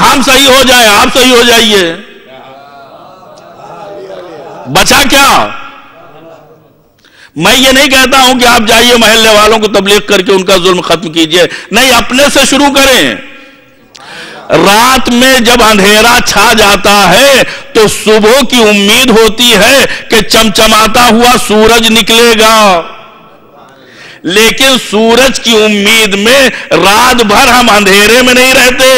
ہم صحیح ہو جائیں، آپ صحیح ہو جائیے، بچا کیا؟ میں یہ نہیں کہتا ہوں کہ آپ جائیے محلے والوں کو تبلیغ کر کے ان کا ظلم ختم کیجئے، نہیں، اپنے سے شروع کریں۔ رات میں جب اندھیرا چھا جاتا ہے تو صبح کی امید ہوتی ہے کہ چمچماتا ہوا سورج نکلے گا، لیکن سورج کی امید میں رات بھر ہم اندھیرے میں نہیں رہتے،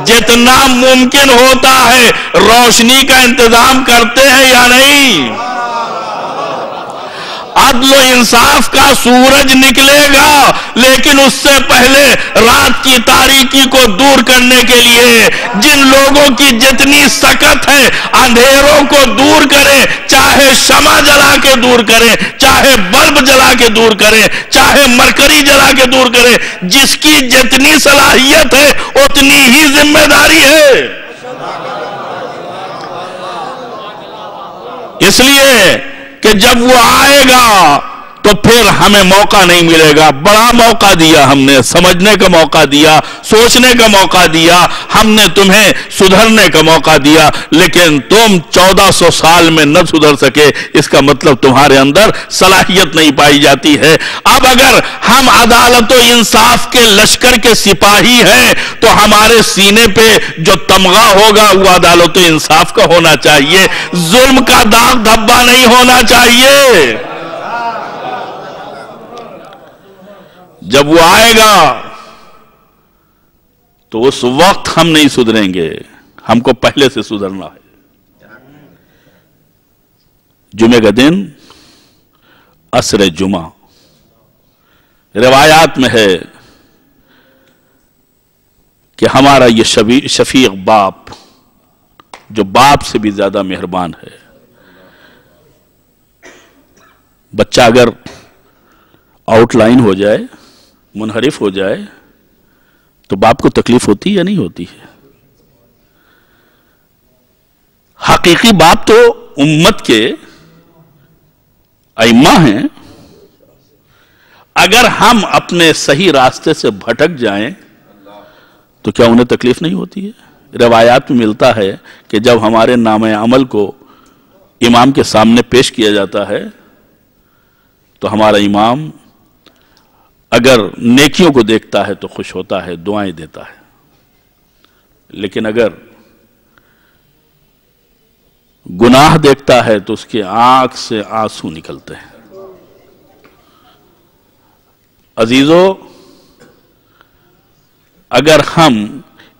جتنا ممکن ہوتا ہے روشنی کا انتظام کرتے ہیں یا نہیں؟ عدل و انصاف کا سورج نکلے گا، لیکن اس سے پہلے رات کی تاریکی کو دور کرنے کے لیے جن لوگوں کی جتنی سکت ہے اندھیروں کو دور کریں، چاہے شمع جلا کے دور کریں، چاہے بلب جلا کے دور کریں، چاہے مرکری جلا کے دور کریں، جس کی جتنی صلاحیت ہے اتنی ہی ذمہ داری ہے۔ اس لیے کہ جب وہ آئے گا تو پھر ہمیں موقع نہیں ملے گا۔ بڑا موقع دیا ہم نے، سمجھنے کا موقع دیا، سوچنے کا موقع دیا، ہم نے تمہیں سدھرنے کا موقع دیا، لیکن تم 1400 سال میں نہ سدھر سکے، اس کا مطلب تمہارے اندر صلاحیت نہیں پائی جاتی ہے۔ اب اگر ہم عدالت و انصاف کے لشکر کے سپاہی ہیں تو ہمارے سینے پہ جو تمغہ ہوگا وہ عدالت و انصاف کا ہونا چاہیے، ظلم کا داغ دھبا نہیں ہونا چاہیے۔ جب وہ آئے گا تو اس وقت ہم نہیں سدھریں گے، ہم کو پہلے سے سدھرنا ہے۔ جمعے کا دن عصر جمعہ، روایات میں ہے کہ ہمارا یہ شفیق باپ جو باپ سے بھی زیادہ مہربان ہے، بچہ اگر آؤٹ لائن ہو جائے، منحرف ہو جائے تو باپ کو تکلیف ہوتی یا نہیں ہوتی ہے؟ حقیقی باپ تو امت کے ائمہ ہیں، اگر ہم اپنے صحیح راستے سے بھٹک جائیں تو کیا انہیں تکلیف نہیں ہوتی ہے؟ روایات میں ملتا ہے کہ جب ہمارے نامہ عمل کو امام کے سامنے پیش کیا جاتا ہے تو ہمارا امام اگر نیکیوں کو دیکھتا ہے تو خوش ہوتا ہے، دعائیں دیتا ہے، لیکن اگر گناہ دیکھتا ہے تو اس کے آنکھ سے آنسو نکلتے ہیں۔ عزیزو، اگر ہم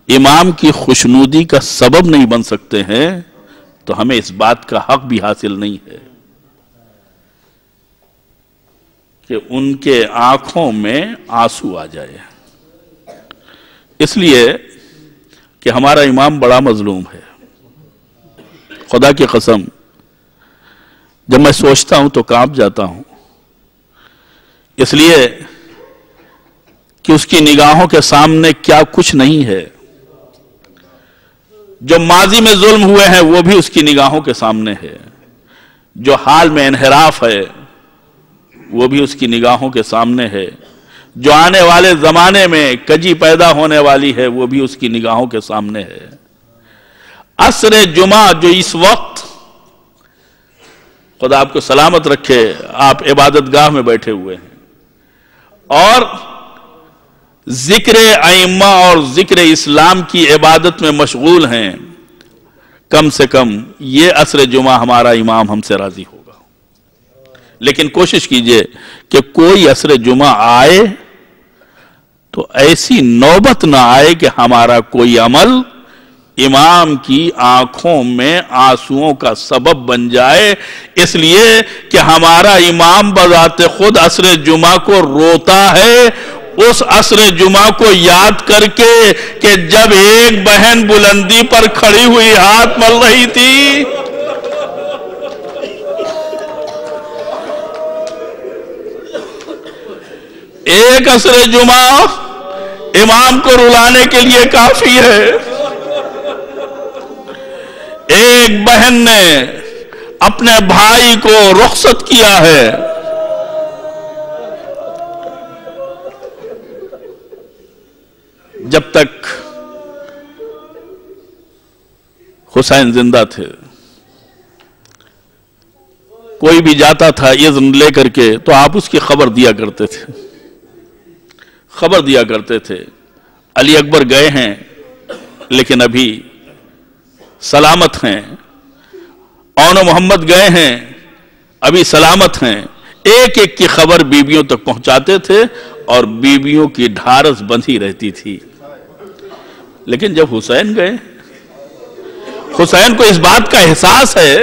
امام کی خوشنودی کا سبب نہیں بن سکتے ہیں تو ہمیں اس بات کا حق بھی حاصل نہیں ہے کہ ان کے آنکھوں میں آنسو آ جائے، اس لیے کہ ہمارا امام بڑا مظلوم ہے۔ خدا کی قسم جب میں سوچتا ہوں تو کانپ جاتا ہوں، اس لیے کہ اس کی نگاہوں کے سامنے کیا کچھ نہیں ہے۔ جو ماضی میں ظلم ہوئے ہیں وہ بھی اس کی نگاہوں کے سامنے ہے، جو حال میں انحراف ہے وہ بھی اس کی نگاہوں کے سامنے ہے، جو آنے والے زمانے میں کجی پیدا ہونے والی ہے وہ بھی اس کی نگاہوں کے سامنے ہے۔ عصر جمعہ جو اس وقت، خدا آپ کو سلامت رکھے، آپ عبادت گاہ میں بیٹھے ہوئے ہیں اور ذکر ائمہ اور ذکر اسلام کی عبادت میں مشغول ہیں، کم سے کم یہ عصر جمعہ ہمارا امام ہم سے راضی ہوگا۔ لیکن کوشش کیجئے کہ کوئی عصر جمعہ آئے تو ایسی نوبت نہ آئے کہ ہمارا کوئی عمل امام کی آنکھوں میں آنسوؤں کا سبب بن جائے، اس لیے کہ ہمارا امام بذات خود عصر جمعہ کو روتا ہے، اس عصر جمعہ کو یاد کر کے کہ جب ایک بہن بلندی پر کھڑی ہوئی ہاتھ مل رہی تھی، ایک عصر جمعہ امام کو رلانے کے لیے کافی ہے۔ ایک بہن نے اپنے بھائی کو رخصت کیا ہے، جب تک حسین زندہ تھے. کوئی بھی جاتا تھا اذن لے کر کے تو آپ اس کی خبر دیا کرتے تھے. علی اکبر گئے ہیں لیکن ابھی سلامت ہیں. اون محمد گئے ہیں ابھی سلامت ہیں. ایک ایک کی خبر بیویوں تک پہنچاتے تھے اور بیویوں کی ڈھارس بندھی رہتی تھی. لیکن جب حسین گئے، حسین کو اس بات کا احساس ہے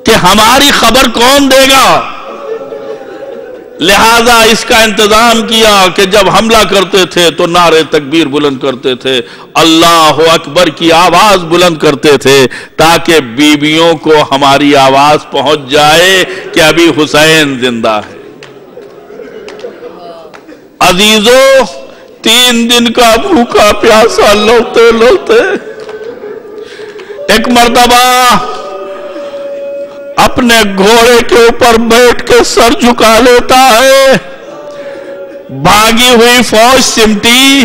کہ ہماری خبر کون دے گا، لہذا اس کا انتظام کیا کہ جب حملہ کرتے تھے تو نعرے تکبیر بلند کرتے تھے، اللہ اکبر کی آواز بلند کرتے تھے تاکہ بیویوں کو ہماری آواز پہنچ جائے کہ ابھی حسین زندہ ہے. عزیزو، 3 دن کا بھوکا پیاسا لوٹتے لوٹتے ایک مرتبہ اپنے گھوڑے کے اوپر بیٹھ کے سر جھکا لیتا ہے. بھاگی ہوئی فوج سمٹی،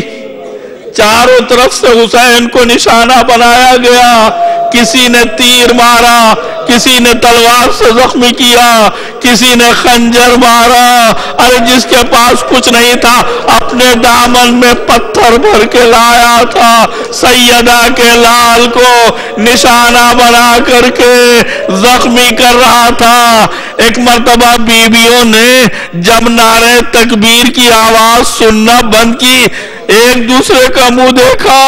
چاروں طرف سے حسین کو نشانہ بنایا گیا. کسی نے تیر مارا، کسی نے تلوار سے زخمی کیا، کسی نے خنجر مارا. ارے جس کے پاس کچھ نہیں تھا اپنے دامن میں پتھر بھر کے لایا تھا. سیدہ کے لال کو نشانہ بنا کر کے زخمی کر رہا تھا. ایک مرتبہ بیویوں نے جب نعرے تکبیر کی آواز سننا بند کی، ایک دوسرے کا منہ دیکھا.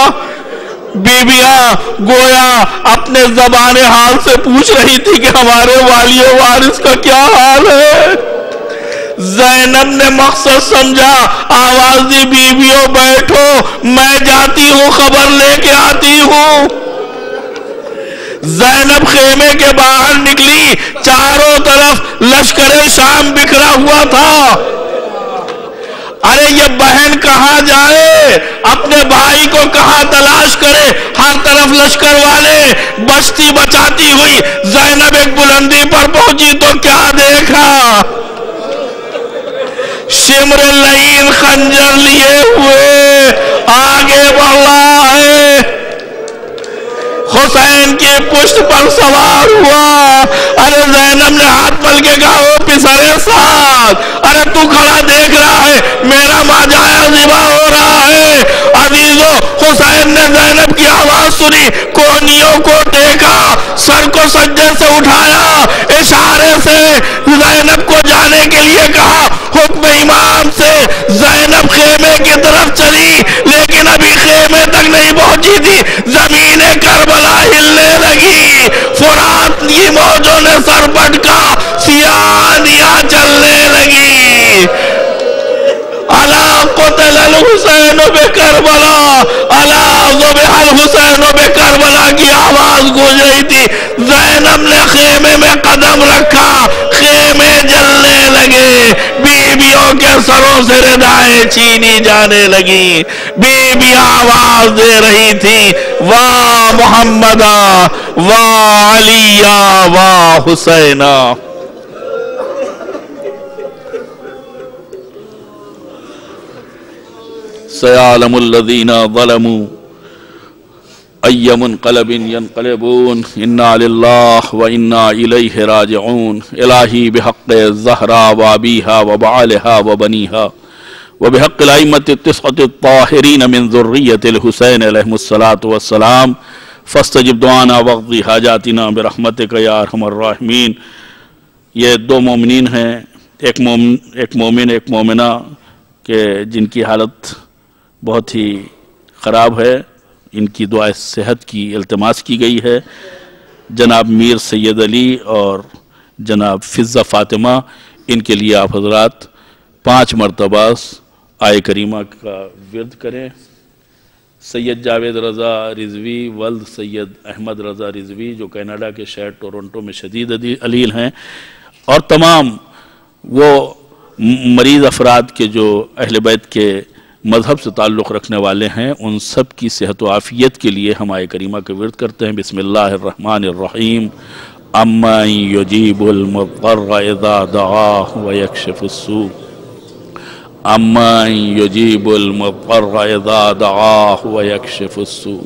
بیویاں گویا اپنے زبان حال سے پوچھ رہی تھی کہ ہمارے والی وارث کا کیا حال ہے. زینب نے مقصد سمجھا، آواز دی، بیویوں بیٹھو، میں جاتی ہوں، خبر لے کے آتی ہوں. زینب خیمے کے باہر نکلی، چاروں طرف لشکر شام بکھرا ہوا تھا. ارے یہ بہن کہاں جائے، اپنے بھائی کو کہاں تلاش کرے، ہر طرف لشکر والے. بچتی بچاتی ہوئی زینب ایک بلندی پر پہنچی تو کیا دیکھا، شمر لعین خنجر لیے ہوئے آگے بڑھ رہا ہے. حسین کی پشت پر سوار ہوا. ارے زینب نے ہاتھ پل کے کہا، او پسرے ساتھ، ارے تو کھڑا دیکھ رہا ہے میرا ماجایا ذبح ہو رہا ہے. عزیزو، حسین نے زینب کی آواز سنی، کونیوں کو دیکھا، سر کو سجدے سے اٹھایا، اشارے سے زینب کو جانے کے لیے کہا. حکم امام سے زینب خیمے کی طرف چلی، لیکن ابھی خیمے تک نہیں پہنچی تھی، زمین کربلا ہلنے لگی. فرات کی موجوں نے سر پٹکا، سیاہیاں چلنے لگی. الا قتل الحسین بکربلا، الا ذبح الحسین بکربلا کی آواز گونج رہی تھی. زینب نے خیمے میں قدم رکھا، خیمے جلنے لگے. بیویوں کے سروں سے ردائیں چھینی جانے لگی. بیویاں آواز دے رہی تھی، واہ محمدہ، واہ علیہ، واہ حسینہ. سيعلم الذين ظلموا أي منقلب ينقلبون إنا لله وإنا إليه راجعون. إلهي بحق الزهراء وأبيها وبعالها وبنيها وبحق الأئمة التسعة الطاهرين من ذرية الحسين عليهم الصلاة والسلام فاستجب دعانا واقض حاجاتنا برحمتك يا أرحم الراحمين. یہ 2 مومنین ہیں، ایک مومن ایک مومنہ کہ جن کی حالت بہت ہی خراب ہے. ان کی دعائے صحت کی التماس کی گئی ہے. جناب میر سید علی اور جناب فضہ فاطمہ، ان کے لیے آپ حضرات 5 مرتبہ آئے کریمہ کا ورد کریں. سید جاوید رضا رضوی ولد سید احمد رضا رضوی جو کینیڈا کے شہر ٹورنٹو میں شدید علیل ہیں، اور تمام وہ مریض افراد کے جو اہل بیت کے مذہب سے تعلق رکھنے والے ہیں، ان سب کی صحت و عافیت کے لیے ہم آئے کریمہ کا ورد کرتے ہیں. بسم اللہ الرحمن الرحیم. امن یجیب المضطر اذا دعاہ ویکشف السوء، امن یجیب المضطر اذا دعاہ ویکشف السوء،